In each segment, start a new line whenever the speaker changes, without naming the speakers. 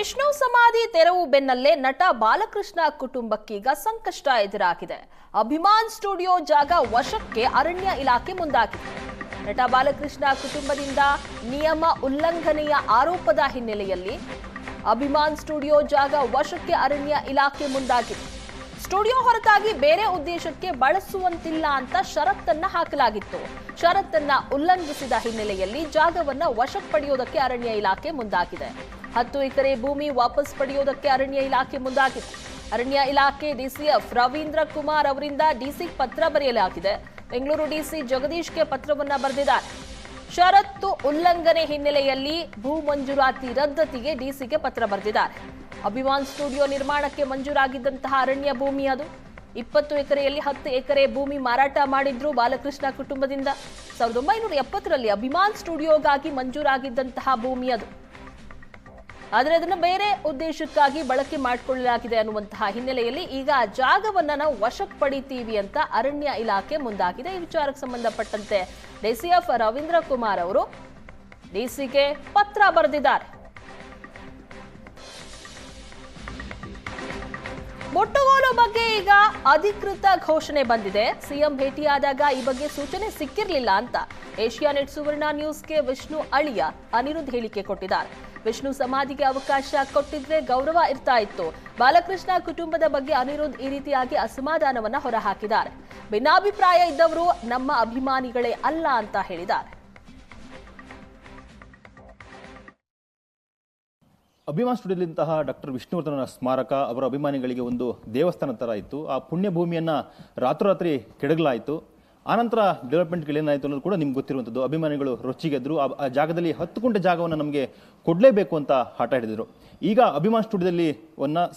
ವಿಷ್ಣು ಸಮಾಧಿ ತೆರವು ಬೆನ್ನಲ್ಲೇ ನಟ ಬಾಲಕೃಷ್ಣ ಕುಟುಂಬಕ್ಕೀಗ ಸಂಕಷ್ಟ ಎದುರಾಗಿದೆ. ಅಭಿಮಾನ್ ಸ್ಟುಡಿಯೋ ಜಾಗ ವಶಕ್ಕೆ ಅರಣ್ಯ ಇಲಾಖೆ ಮುಂದಾಗಿದೆ. ನಟ ಬಾಲಕೃಷ್ಣ ಕುಟುಂಬದಿಂದ ನಿಯಮ ಉಲ್ಲಂಘನೆಯ ಆರೋಪದ ಹಿನ್ನೆಲೆಯಲ್ಲಿ ಅಭಿಮಾನ್ ಸ್ಟುಡಿಯೋ ಜಾಗ ವಶಕ್ಕೆ ಅರಣ್ಯ ಇಲಾಖೆ ಮುಂದಾಗಿದೆ. ಸ್ಟುಡಿಯೋ ಹೊರತಾಗಿ ಬೇರೆ ಉದ್ದೇಶಕ್ಕೆ ಬಳಸುವಂತಿಲ್ಲ ಅಂತ ಷರತ್ತನ್ನ ಹಾಕಲಾಗಿತ್ತು. ಷರತ್ತನ್ನ ಉಲ್ಲಂಘಿಸಿದ ಹಿನ್ನೆಲೆಯಲ್ಲಿ ಜಾಗವನ್ನ ವಶಕ್ಕೆ ಪಡೆಯುವುದಕ್ಕೆ ಅರಣ್ಯ ಇಲಾಖೆ ಮುಂದಾಗಿದೆ. 10 ಎಕರೆ ಭೂಮಿ ವಾಪಸ್ ಪಡೆಯುವುದಕ್ಕೆ ಅರಣ್ಯ ಇಲಾಖೆ ಮುಂದಾಗಿದೆ. ಅರಣ್ಯ ಇಲಾಖೆ ಡಿಸಿಎಫ್ ರವೀಂದ್ರ ಕುಮಾರ್ ಅವರಿಂದ ಡಿಸಿ ಪತ್ರ ಬರೆಯಲಾಗಿದೆ. ಬೆಂಗಳೂರು ಡಿಸಿ ಜಗದೀಶ್ಗೆ ಪತ್ರವನ್ನ ಬರೆದಿದ್ದಾರೆ. ಷರತ್ತು ಉಲ್ಲಂಘನೆ ಹಿನ್ನೆಲೆಯಲ್ಲಿ ಭೂ ಮಂಜೂರಾತಿ ರದ್ದತಿಗೆ ಡಿಸಿಗೆ ಪತ್ರ ಬರೆದಿದ್ದಾರೆ. ಅಭಿಮಾನ್ ಸ್ಟುಡಿಯೋ ನಿರ್ಮಾಣಕ್ಕೆ ಮಂಜೂರಾಗಿದ್ದಂತಹ ಅರಣ್ಯ ಭೂಮಿ ಅದು. 20 ಎಕರೆಯಲ್ಲಿ 10 ಎಕರೆ ಭೂಮಿ ಮಾರಾಟ ಮಾಡಿದ್ರು ಬಾಲಕೃಷ್ಣ ಕುಟುಂಬದಿಂದ. 1970ರಲ್ಲಿ ಅಭಿಮಾನ್ ಸ್ಟುಡಿಯೋಗಾಗಿ ಮಂಜೂರಾಗಿದ್ದಂತಹ ಭೂಮಿ ಅದು. ಆದರೆ ಅದನ್ನು ಬೇರೆ ಉದ್ದೇಶಕ್ಕಾಗಿ ಬಳಕೆ ಮಾಡಿಕೊಳ್ಳಲಾಗಿದೆ ಅನ್ನುವಂತಹ ಹಿನ್ನೆಲೆಯಲ್ಲಿ ಈಗ ಜಾಗವನ್ನ ನಾವು ವಶಕ್ಕೆ ಪಡಿತೀವಿ ಅಂತ ಅರಣ್ಯ ಇಲಾಖೆ ಮುಂದಾಗಿದೆ. ಈ ವಿಚಾರಕ್ಕೆ ಸಂಬಂಧಪಟ್ಟಂತೆ ಡಿಸಿಎಫ್ ರವೀಂದ್ರ ಕುಮಾರ್ ಅವರು ಡಿಸಿಗೆ ಪತ್ರ ಬರೆದಿದ್ದಾರೆ. ಮುಟ್ಟುಗೋಲು ಬಗ್ಗೆ ಈಗ ಅಧಿಕೃತ ಘೋಷಣೆ ಬಂದಿದೆ. ಸಿಎಂ ಭೇಟಿಯಾದಾಗ ಈ ಬಗ್ಗೆ ಸೂಚನೆ ಸಿಕ್ಕಿರಲಿಲ್ಲ ಅಂತ ಏಷ್ಯಾನೆಟ್ ಸುವರ್ಣ ನ್ಯೂಸ್ಗೆ ವಿಷ್ಣು ಅಳಿಯ ಅನಿರುದ್ಧ್ ಹೇಳಿಕೆ ಕೊಟ್ಟಿದ್ದಾರೆ. ವಿಷ್ಣು ಸಮಾಧಿಗೆ ಅವಕಾಶ ಕೊಟ್ಟಿದ್ರೆ ಗೌರವ ಇರ್ತಾ ಇತ್ತು. ಬಾಲಕೃಷ್ಣ ಕುಟುಂಬದ ಬಗ್ಗೆ ಅನಿರುದ್ಧ್ ಈ ರೀತಿಯಾಗಿ ಅಸಮಾಧಾನವನ್ನ ಹೊರಹಾಕಿದ್ದಾರೆ. ಭಿನ್ನಾಭಿಪ್ರಾಯ ಇದ್ದವರು ನಮ್ಮ ಅಭಿಮಾನಿಗಳೇ ಅಲ್ಲ ಅಂತ ಹೇಳಿದ್ದಾರೆ.
ಅಭಿಮಾನ್ ಸ್ಟುಡಿಯೋದಂತಹ ಡಾಕ್ಟರ್ ವಿಷ್ಣುವರ್ಧನ ಸ್ಮಾರಕ ಅವರ ಅಭಿಮಾನಿಗಳಿಗೆ ಒಂದು ದೇವಸ್ಥಾನ ಥರ ಇತ್ತು. ಆ ಪುಣ್ಯ ಭೂಮಿಯನ್ನು ರಾತ್ರೋರಾತ್ರಿ ಕೆಡಗಲಾಯಿತು. ಆನಂತರ ಡೆವಲಪ್ಮೆಂಟ್ಗಳೇನಾಯಿತು ಅನ್ನೋದು ಕೂಡ ನಿಮ್ಗೆ ಗೊತ್ತಿರುವಂಥದ್ದು. ಅಭಿಮಾನಿಗಳು ರೊಚ್ಚಿಗೆದ್ರು. ಆ ಜಾಗದಲ್ಲಿ 10 ಗುಂಟೆ ಜಾಗವನ್ನು ನಮಗೆ ಕೊಡಲೇಬೇಕು ಅಂತ ಹಠ ಹಿಡಿದ್ರು. ಈಗ ಅಭಿಮಾನ್ ಸ್ಟುಡಿಯೋದಲ್ಲಿ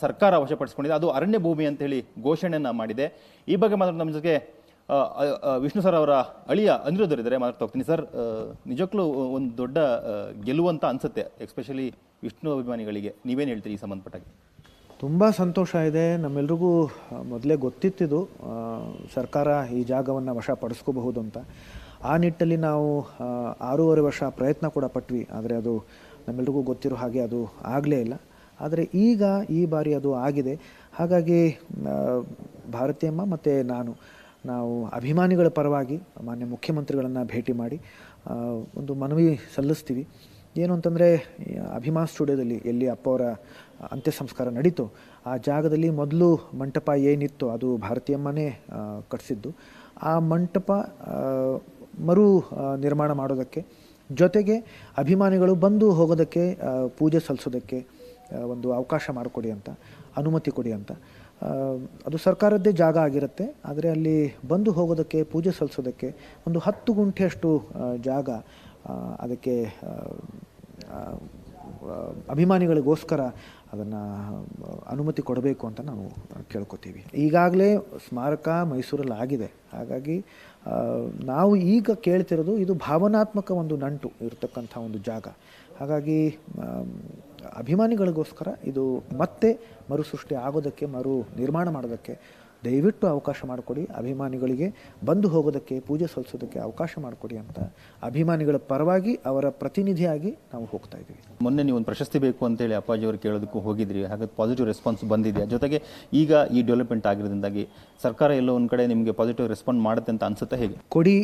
ಸರ್ಕಾರ ವಶಪಡಿಸಿಕೊಂಡಿದೆ. ಅದು ಅರಣ್ಯ ಭೂಮಿ ಅಂತ ಹೇಳಿ ಘೋಷಣೆಯನ್ನು ಮಾಡಿದೆ. ಈ ಬಗ್ಗೆ ಮಾತ್ರ ನಮ್ಮ ಜೊತೆಗೆ ವಿಷ್ಣು ಸರ್ ಅವರ ಅಳಿಯ ಅನಿರುದ್ಧ್ ಇದ್ದಾರೆ. ಮಾತಾಡ್ತಾ ಹೋಗ್ತೀನಿ. ಸರ್, ನಿಜಕ್ಕೂ ಒಂದು ದೊಡ್ಡ ಗೆಲುವಂತ ಅನ್ಸುತ್ತೆ, ಎಸ್ಪೆಷಲಿ ವಿಷ್ಣು ಅಭಿಮಾನಿಗಳಿಗೆ. ನೀವೇನು ಹೇಳ್ತೀರಿ ಈ ಸಂಬಂಧಪಟ್ಟಾಗೆ?
ತುಂಬ ಸಂತೋಷ ಇದೆ. ನಮ್ಮೆಲ್ರಿಗೂ ಮೊದಲೇ ಗೊತ್ತಿತ್ತಿದ್ದು ಸರ್ಕಾರ ಈ ಜಾಗವನ್ನು ವಶಪಡಿಸ್ಕೋಬಹುದು ಅಂತ. ಆ ನಿಟ್ಟಲ್ಲಿ ನಾವು 6.5 ವರ್ಷ ಪ್ರಯತ್ನ ಕೂಡ ಪಟ್ವಿ. ಆದರೆ ಅದು ನಮ್ಮೆಲ್ರಿಗೂ ಗೊತ್ತಿರೋ ಹಾಗೆ ಅದು ಆಗಲೇ ಇಲ್ಲ. ಆದರೆ ಈಗ ಈ ಬಾರಿ ಅದು ಆಗಿದೆ. ಹಾಗಾಗಿ ಭಾರತೀಯಮ್ಮ ಮತ್ತು ನಾವು ಅಭಿಮಾನಿಗಳ ಪರವಾಗಿ ಮಾನ್ಯ ಮುಖ್ಯಮಂತ್ರಿಗಳನ್ನು ಭೇಟಿ ಮಾಡಿ ಒಂದು ಮನವಿ ಸಲ್ಲಿಸ್ತೀವಿ. ಏನು ಅಂತಂದರೆ, ಅಭಿಮಾನ್ ಸ್ಟುಡಿಯೋದಲ್ಲಿ ಎಲ್ಲಿ ಅಪ್ಪ ಅವರ ಅಂತ್ಯ ಸಂಸ್ಕಾರ ನಡೀತು ಆ ಜಾಗದಲ್ಲಿ ಮೊದಲು ಮಂಟಪ ಏನಿತ್ತು ಅದು ಭಾರತೀಯಮ್ಮನೇ ಕಟ್ಟಿಸಿದ್ದು. ಆ ಮಂಟಪ ಮರು ನಿರ್ಮಾಣ ಮಾಡೋದಕ್ಕೆ, ಜೊತೆಗೆ ಅಭಿಮಾನಿಗಳು ಬಂದು ಹೋಗೋದಕ್ಕೆ, ಪೂಜೆ ಸಲ್ಲಿಸೋದಕ್ಕೆ ಒಂದು ಅವಕಾಶ ಮಾಡಿಕೊಡಿ ಅಂತ, ಅನುಮತಿ ಕೊಡಿ ಅಂತ. ಅದು ಸರ್ಕಾರದ್ದೇ ಜಾಗ ಆಗಿರುತ್ತೆ. ಆದರೆ ಅಲ್ಲಿ ಬಂದು ಹೋಗೋದಕ್ಕೆ, ಪೂಜೆ ಸಲ್ಲಿಸೋದಕ್ಕೆ ಒಂದು 10 ಗುಂಟೆಯಷ್ಟು ಜಾಗ ಅದಕ್ಕೆ ಅಭಿಮಾನಿಗಳಿಗೋಸ್ಕರ ಅದನ್ನು ಅನುಮತಿ ಕೊಡಬೇಕು ಅಂತ ನಾವು ಕೇಳ್ಕೊತೀವಿ. ಈಗಾಗಲೇ ಸ್ಮಾರಕ ಮೈಸೂರಲ್ಲಿ ಆಗಿದೆ. ಹಾಗಾಗಿ ನಾವು ಈಗ ಕೇಳ್ತಿರೋದು ಇದು ಭಾವನಾತ್ಮಕ ಒಂದು ನಂಟು ಇರತಕ್ಕಂಥ ಒಂದು ಜಾಗ. ಹಾಗಾಗಿ ಅಭಿಮಾನಿಗಳಿಗೋಸ್ಕರ ಇದು ಮತ್ತೆ ಮರುಸೃಷ್ಟಿ ಆಗೋದಕ್ಕೆ, ಮರು ನಿರ್ಮಾಣ ಮಾಡೋದಕ್ಕೆ ದಯವಿಟ್ಟು ಅವಕಾಶ ಮಾಡಿಕೊಡಿ. ಅಭಿಮಾನಿಗಳಿಗೆ ಬಂದು ಹೋಗೋದಕ್ಕೆ, ಪೂಜೆ ಸಲ್ಲಿಸೋದಕ್ಕೆ ಅವಕಾಶ ಮಾಡಿಕೊಡಿ ಅಂತ ಅಭಿಮಾನಿಗಳ ಪರವಾಗಿ ಅವರ ಪ್ರತಿನಿಧಿಯಾಗಿ ನಾವು ಹೋಗ್ತಾ ಇದ್ದೀವಿ.
ಮೊನ್ನೆ ನೀವು ಒಂದು ಪ್ರಶಸ್ತಿ ಬೇಕು ಅಂತೇಳಿ ಅಪ್ಪಾಜಿ ಅವರು ಕೇಳೋದಕ್ಕೂ ಹೋಗಿದ್ರಿ. ಹಾಗಾಗಿ ಪಾಸಿಟಿವ್ ರೆಸ್ಪಾನ್ಸ್ ಬಂದಿದೆ. ಜೊತೆಗೆ ಈಗ ಈ ಡೆವಲಪ್ಮೆಂಟ್ ಆಗಿರೋದ್ರಿಂದಾಗಿ ಸರ್ಕಾರ ಎಲ್ಲೋ ಒಂದು ಕಡೆ ನಿಮಗೆ ಪಾಸಿಟಿವ್ ರೆಸ್ಪಾನ್ಸ್ ಮಾಡುತ್ತೆ ಅಂತ ಅನ್ಸುತ್ತೆ. ಹೇಗೆ?
ಕೊಡಿ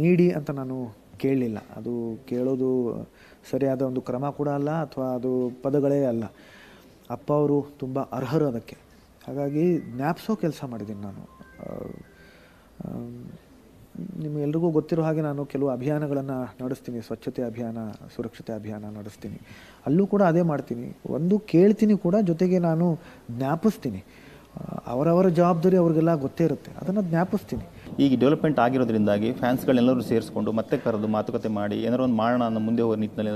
ನೀಡಿ ಅಂತ ನಾನು ಕೇಳಲಿಲ್ಲ. ಅದು ಕೇಳೋದು ಸರಿಯಾದ ಒಂದು ಕ್ರಮ ಕೂಡ ಅಲ್ಲ, ಅಥವಾ ಅದು ಪದಗಳೇ ಅಲ್ಲ. ಅಪ್ಪ ಅವರು ತುಂಬ ಅರ್ಹರು ಅದಕ್ಕೆ. ಹಾಗಾಗಿ ಜ್ಞಾಪಿಸೋ ಕೆಲಸ ಮಾಡಿದ್ದೀನಿ ನಾನು. ನಿಮಗೆಲ್ರಿಗೂ ಗೊತ್ತಿರೋ ಹಾಗೆ ನಾನು ಕೆಲವು ಅಭಿಯಾನಗಳನ್ನು ನಡೆಸ್ತೀನಿ. ಸ್ವಚ್ಛತೆ ಅಭಿಯಾನ, ಸುರಕ್ಷತೆ ಅಭಿಯಾನ ನಡೆಸ್ತೀನಿ. ಅಲ್ಲೂ ಕೂಡ ಅದೇ ಮಾಡ್ತೀನಿ. ಒಂದು ಕೇಳ್ತೀನಿ ಕೂಡ, ಜೊತೆಗೆ ನಾನು ಜ್ಞಾಪಿಸ್ತೀನಿ. ಅವರವರ ಜವಾಬ್ದಾರಿ ಅವ್ರಿಗೆಲ್ಲ ಗೊತ್ತೇ ಇರುತ್ತೆ, ಅದನ್ನು ಜ್ಞಾಪಿಸ್ತೀನಿ.
ಈಗ ಡೆವಲಪ್ಮೆಂಟ್ ಆಗಿರೋದ್ರಿಂದಾಗಿ ಫ್ಯಾನ್ಸ್ಗಳನ್ನೆಲ್ಲರೂ ಸೇರಿಸ್ಕೊಂಡು ಮತ್ತೆ ಕರೆದು ಮಾತುಕತೆ ಮಾಡಿ ಏನಾರು ಒಂದು ಮಾಡೋಣ ಅನ್ನೋ ಮುಂದೆ ಹೋಗೋ ನಿಟ್ಟಿನಲ್ಲಿ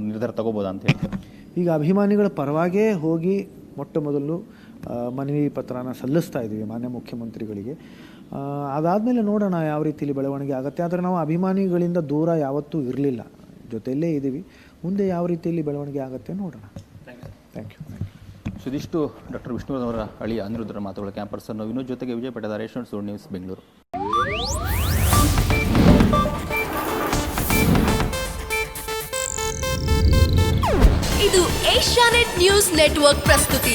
ನಿರ್ಧಾರ ತಗೋಬೋದಾ ಅಂತ ಹೇಳ್ತಾರೆ.
ಈಗ ಅಭಿಮಾನಿಗಳ ಪರವಾಗೇ ಹೋಗಿ ಮೊಟ್ಟ ಮೊದಲು ಮನವಿ ಪತ್ರನ ಸಲ್ಲಿಸ್ತಾ ಇದ್ದೀವಿ ಮಾನ್ಯ ಮುಖ್ಯಮಂತ್ರಿಗಳಿಗೆ. ಅದಾದಮೇಲೆ ನೋಡೋಣ ಯಾವ ರೀತಿಯಲ್ಲಿ ಬೆಳವಣಿಗೆ ಆಗುತ್ತೆ. ಆದರೆ ನಾವು ಅಭಿಮಾನಿಗಳಿಂದ ದೂರ ಯಾವತ್ತೂ ಇರಲಿಲ್ಲ, ಜೊತೆಯಲ್ಲೇ ಇದ್ದೀವಿ. ಮುಂದೆ ಯಾವ ರೀತಿಯಲ್ಲಿ ಬೆಳವಣಿಗೆ ಆಗುತ್ತೆ ನೋಡೋಣ. Thank you.
ಇದಿಷ್ಟು ಡಾಕ್ಟರ್ ವಿಷ್ಣುವರ್ಧನ್ ಅವರ ಅಳಿಯ ಅನಿರುದ್ಧರ ಮಾತುಗಳ. ಕ್ಯಾಂಪರ್ಸನ್ನು ವಿನೋದ್ ಜೊತೆಗೆ ವಿಜಯ್ ಪಟ್ಟದಾರ್, ಏಷ್ಯಾನೆಟ್ ಸುವರ್ಣ ನ್ಯೂಸ್, ಬೆಂಗಳೂರು.
ಇದು ಏಷ್ಯಾನೆಟ್ ನ್ಯೂಸ್ ನೆಟ್ವರ್ಕ್ ಪ್ರಸ್ತುತಿ.